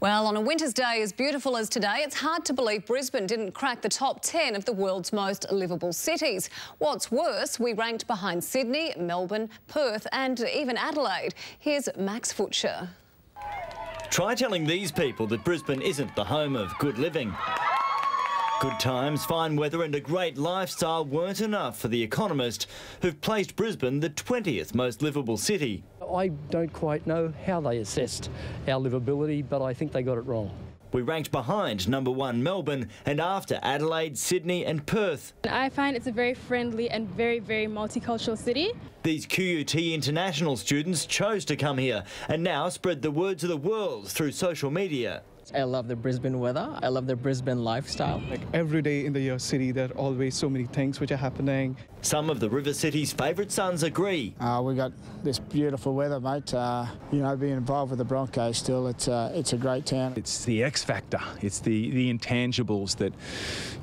Well, on a winter's day as beautiful as today, it's hard to believe Brisbane didn't crack the top 10 of the world's most livable cities. What's worse, we ranked behind Sydney, Melbourne, Perth and even Adelaide. Here's Max Futcher. Try telling these people that Brisbane isn't the home of good living. Good times, fine weather and a great lifestyle weren't enough for The Economist, who've placed Brisbane the 20th most livable city. I don't quite know how they assessed our livability, but I think they got it wrong. We ranked behind #1 Melbourne and after Adelaide, Sydney and Perth. I find it's a very friendly and very multicultural city. These QUT international students chose to come here and now spread the word to the world through social media. I love the Brisbane weather. I love the Brisbane lifestyle. Like every day in the city, there are always so many things which are happening. Some of the River City's favourite sons agree. We got this beautiful weather, mate. You know, being involved with the Broncos still, it's a great town. It's the X factor. It's the intangibles that,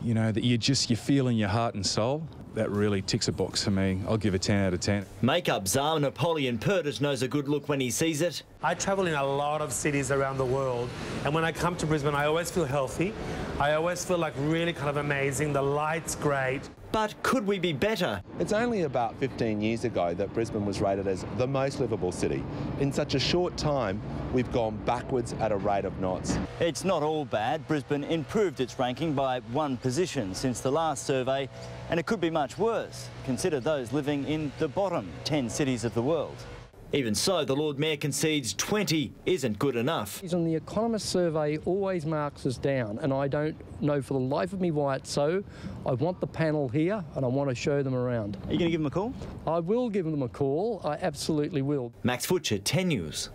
you know, that you feel in your heart and soul. That really ticks a box for me. I'll give it 10 out of 10. Makeup czar Napoleon Purtis knows a good look when he sees it. I travel in a lot of cities around the world, and when I come to Brisbane, I always feel healthy. I always feel like really kind of amazing. The light's great. But could we be better? It's only about 15 years ago that Brisbane was rated as the most livable city. In such a short time, we've gone backwards at a rate of knots. It's not all bad. Brisbane improved its ranking by 1 position since the last survey, and it could be much worse. Consider those living in the bottom 10 cities of the world. Even so, the Lord Mayor concedes 20 isn't good enough. And the Economist survey always marks us down, and I don't know for the life of me why it's so. I want the panel here and I want to show them around. Are you going to give them a call? I will give them a call. I absolutely will. Max Futcher, 10 News.